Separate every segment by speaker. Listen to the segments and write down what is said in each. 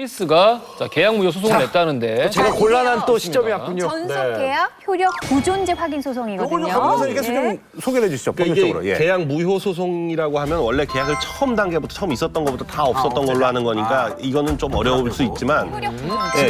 Speaker 1: 크리스가 자, 계약 무효 소송을 냈다는데
Speaker 2: 제가 곤란한 또 시점이 왔군요.
Speaker 3: 전속 계약 효력 부존재 확인 소송이거든요.
Speaker 4: 이거는 강 선생님께서 좀 소개해 주시죠.
Speaker 5: 그러니까
Speaker 4: 본격적으로.
Speaker 5: 이게 계약 무효 소송이라고 하면 원래 계약을 처음 단계부터 처음 있었던 것부터 다 없었던 걸로 하는 거니까 이거는 좀 어려울 수 있지만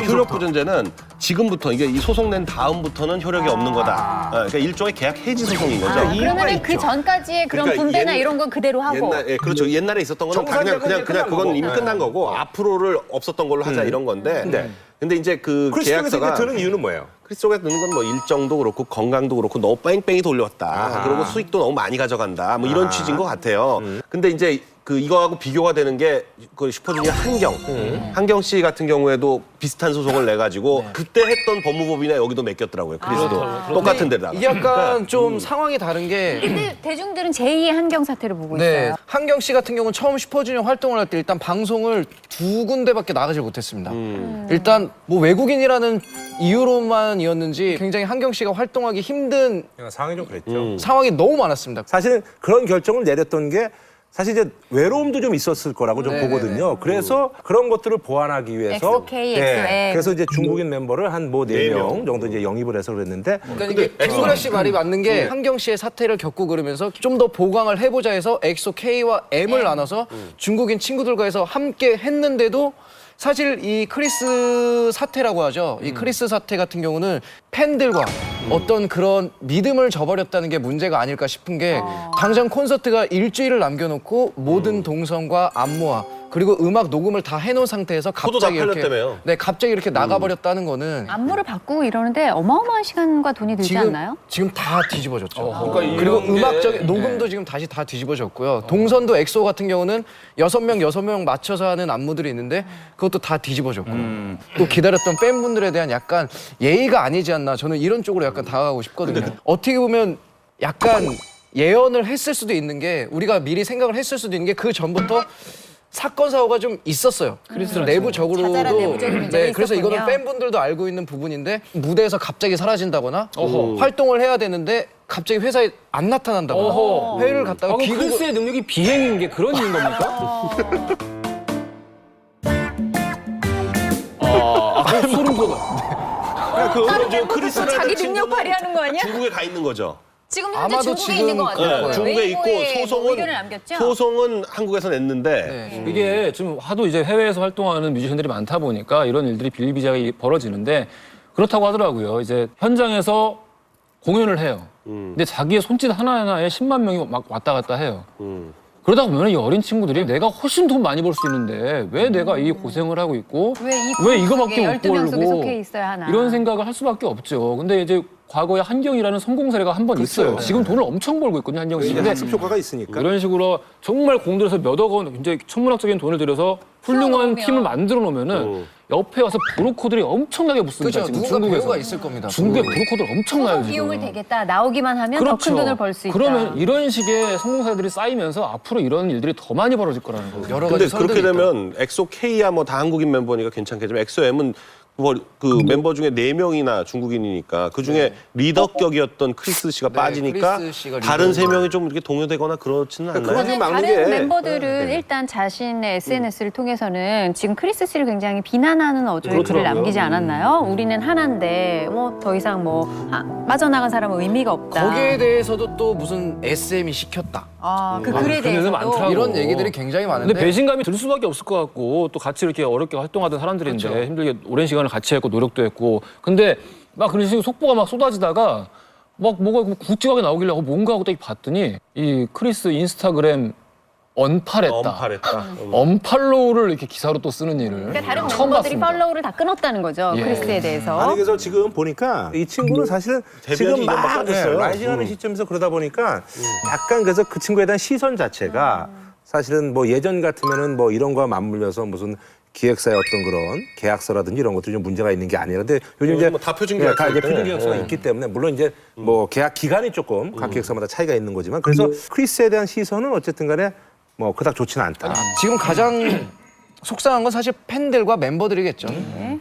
Speaker 5: 효력 부존재는 지금부터 이게 이 소송 낸 다음부터는 효력이 없는 거다. 그러니까 일종의 계약 해지 소송인 거죠.
Speaker 3: 그러면은 그 전까지의 그런
Speaker 5: 그러니까
Speaker 3: 분배나 이런 건 그대로 하고.
Speaker 5: 그렇죠. 옛날에 있었던 거는 다 그냥 그건 이미 끝난 거고 앞으로를 없었던 걸로 하자 이런 건데. 근데 이제 그
Speaker 4: 크리스 쪽에서
Speaker 5: 계약서가
Speaker 4: 드는 이유는 뭐예요?
Speaker 5: 크리스 쪽에 드는 건 뭐 일정도 그렇고 건강도 그렇고 너무 뺑뺑이 돌렸다. 그리고 수익도 너무 많이 가져간다. 뭐 이런 취지인 것 같아요. 근데 이제 그 이거하고 비교가 되는 게 그 슈퍼주니어 한경 씨 같은 경우에도 비슷한 소송을 내 가지고 그때 했던 법무법인에 여기도 맡겼더라고요. 크리스도 똑같은 데다가.
Speaker 2: 이게 약간 좀 상황이 다른 게
Speaker 3: 근데 대중들은 제2의 한경 사태를 보고
Speaker 2: 네,
Speaker 3: 있어요.
Speaker 2: 한경 씨 같은 경우는 처음 슈퍼주니어 활동을 할 때 일단 방송을 2군데밖에 나가질 못했습니다. 일단 뭐 외국인이라는 이유로만이었는지 굉장히 한경 씨가 활동하기 힘든
Speaker 4: 상황이 좀 그랬죠.
Speaker 2: 상황이 너무 많았습니다.
Speaker 4: 사실 그런 결정을 내렸던 게 사실 이제 외로움도 좀 있었을 거라고 좀 보거든요. 그래서 그런 것들을 보완하기 위해서
Speaker 3: XOK, XOX.
Speaker 4: 그래서 이제 중국인 멤버를 한 뭐 4명 정도 이제 영입을 해서 그랬는데
Speaker 2: 그러니까 이게 김구라 씨 말이 맞는 게 한경 씨의 사태를 겪고 그러면서 좀 더 보강을 해보자 해서 엑소 K와 M을 나눠서 중국인 친구들과 해서 함께 했는데도 사실 이 크리스 사태라고 하죠. 이 크리스 사태 같은 경우는 팬들과 어떤 그런 믿음을 저버렸다는 게 문제가 아닐까 싶은 게 당장 콘서트가 일주일을 남겨놓고 모든 동선과 안무와 그리고 음악 녹음을 다 해놓은 상태에서
Speaker 5: 코도 다
Speaker 2: 갑자기 이렇게
Speaker 5: 팔렸다며요.
Speaker 2: 네 갑자기 이렇게 나가버렸다는 거는
Speaker 3: 안무를 바꾸고 이러는데 어마어마한 시간과 돈이 들지 않나요?
Speaker 2: 지금 다 뒤집어졌죠. 그리고 음악적인 녹음도 지금 다시 다 뒤집어졌고요. 동선도 엑소 같은 경우는 6명 맞춰서 하는 안무들이 있는데 그것도 다 뒤집어졌고 또 기다렸던 팬분들에 대한 약간 예의가 아니지 않나 저는 이런 쪽으로 약간 다가가고 싶거든요. 어떻게 보면 약간 예언을 했을 수도 있는 게 우리가 미리 생각을 했을 수도 있는 게 그 전부터 사건 사고가 좀 있었어요. 내부적으로도
Speaker 3: 자잘한 내부적인 문제가
Speaker 2: 그래서
Speaker 3: 있었군요.
Speaker 2: 이거는 팬분들도 알고 있는 부분인데 무대에서 갑자기 사라진다거나 활동을 해야 되는데 갑자기 회사에 안 나타난다거나 회의를 갔다가
Speaker 1: 그럼
Speaker 2: 귀국을
Speaker 1: 크리스의 능력이 비행인 게 그런 이유인 겁니까? 소름 돋아.
Speaker 5: 그 크리스라는
Speaker 3: 자기 능력
Speaker 5: 친구는
Speaker 3: 발휘하는 거 아니야?
Speaker 5: 중국에 가 있는 거죠.
Speaker 3: 지금 현재
Speaker 2: 아마도
Speaker 3: 중국에
Speaker 2: 지금
Speaker 3: 있는 것 같아요.
Speaker 5: 중국에 있고
Speaker 3: 웨이보에
Speaker 5: 소송은
Speaker 3: 의견을 남겼죠?
Speaker 5: 소송은 한국에서 냈는데
Speaker 1: 이게 좀 하도 이제 해외에서 활동하는 뮤지션들이 많다 보니까 이런 일들이 비일비재하게 벌어지는데 그렇다고 하더라고요. 이제 현장에서 공연을 해요. 근데 자기의 손짓 하나하나에 10만 명이 막 왔다 갔다 해요. 그러다 보면 이 어린 친구들이 내가 훨씬 돈 많이 벌 수 있는데 왜 내가 이 고생을 하고 있고 왜 이거밖에 못
Speaker 3: 12명 속에
Speaker 1: 벌고
Speaker 3: 속해 있어야 하나.
Speaker 1: 이런 생각을 할 수밖에 없죠. 근데 이제 과거에 한경이라는 성공 사례가 한 번 있어요. 지금 돈을 엄청 벌고 있거든요, 한경 씨. 근데
Speaker 4: 학습 효과가 있으니까.
Speaker 1: 이런 식으로 정말 공들여서 몇억 원, 굉장히 천문학적인 돈을 들여서 훌륭한 팀을 만들어 놓으면은 옆에 와서 브로커들이 엄청나게 붙습니다.
Speaker 2: 그렇죠.
Speaker 1: 지금
Speaker 2: 누군가
Speaker 1: 중국에서.
Speaker 2: 배우가 있을 겁니다.
Speaker 1: 중국의 브로커들 엄청나요,
Speaker 3: 소송
Speaker 1: 지금.
Speaker 3: 비용을 대겠다. 나오기만 하면 더 큰 돈을 벌 수 있다.
Speaker 1: 그러면 이런 식의 성공 사례들이 쌓이면서 앞으로 이런 일들이 더 많이 벌어질 거라는 거죠.
Speaker 2: 여러
Speaker 5: 근데
Speaker 2: 가지
Speaker 5: 그렇게
Speaker 2: 설들이
Speaker 5: 되면 엑소 K야 뭐 다 한국인 멤버니까 괜찮겠지만 엑소 M은 뭐 그 멤버 중에 4명이나 중국인이니까 그 중에 리더격이었던 크리스 씨가 빠지니까
Speaker 2: 크리스 씨가
Speaker 5: 다른
Speaker 2: 리더로.
Speaker 5: 3명이 좀 이렇게 동요되거나 그렇지는 않나요?
Speaker 4: 그건 좀 막는
Speaker 3: 다른
Speaker 4: 게
Speaker 3: 멤버들은 일단 자신의 SNS를 통해서는 지금 크리스 씨를 굉장히 비난하는 어조의 글을 남기지 않았나요? 우리는 하나인데 뭐 더 이상 뭐 빠져나간 사람은 의미가 없다.
Speaker 2: 거기에 대해서도 또 무슨 SM이 시켰다.
Speaker 3: 그 글에
Speaker 1: 그런 애들
Speaker 3: 대해서도
Speaker 1: 많더라고.
Speaker 2: 이런 얘기들이 굉장히 많은데
Speaker 1: 근데 배신감이 들 수밖에 없을 것 같고 또 같이 이렇게 어렵게 활동하던 사람들인데
Speaker 2: 그렇죠.
Speaker 1: 힘들게 오랜 시간을 같이 했고 노력도 했고 근데 막 그런 식으로 속보가 막 쏟아지다가 막 뭐가 굵직하게 나오길래 뭔가 하고 딱 봤더니 이 크리스 인스타그램 언팔했다. 언팔로우를 이렇게 기사로 또 쓰는 일을
Speaker 3: 그러니까 다른
Speaker 1: 처음
Speaker 3: 멤버들이
Speaker 1: 봤습니다.
Speaker 3: 팔로우를 다 끊었다는 거죠.
Speaker 1: 예.
Speaker 3: 크리스에 대해서.
Speaker 4: 아니 그래서 지금 보니까 이 친구는 사실은
Speaker 5: 데뷔한 지
Speaker 4: 지금
Speaker 5: 2년 밖에
Speaker 4: 막
Speaker 5: 안 됐어요.
Speaker 4: 라이징하는 시점에서 그러다 보니까 약간 그래서 그 친구에 대한 시선 자체가 사실은 뭐 예전 같으면은 뭐 이런 거와 맞물려서 무슨 기획사의 어떤 그런 계약서라든지 이런 것들이 좀 문제가 있는 게 아니라 근데 요즘 이제
Speaker 5: 뭐 다 표준
Speaker 4: 다
Speaker 5: 계약서기
Speaker 4: 이제 표준
Speaker 5: 때문에.
Speaker 4: 계약서가 있기 때문에 물론 이제 뭐 계약 기간이 조금 각 기획사마다 차이가 있는 거지만 그래서 크리스에 대한 시선은 어쨌든 간에 뭐 그닥 좋지는 않다.
Speaker 2: 지금 가장 속상한 건 사실 팬들과 멤버들이겠죠.
Speaker 5: 네.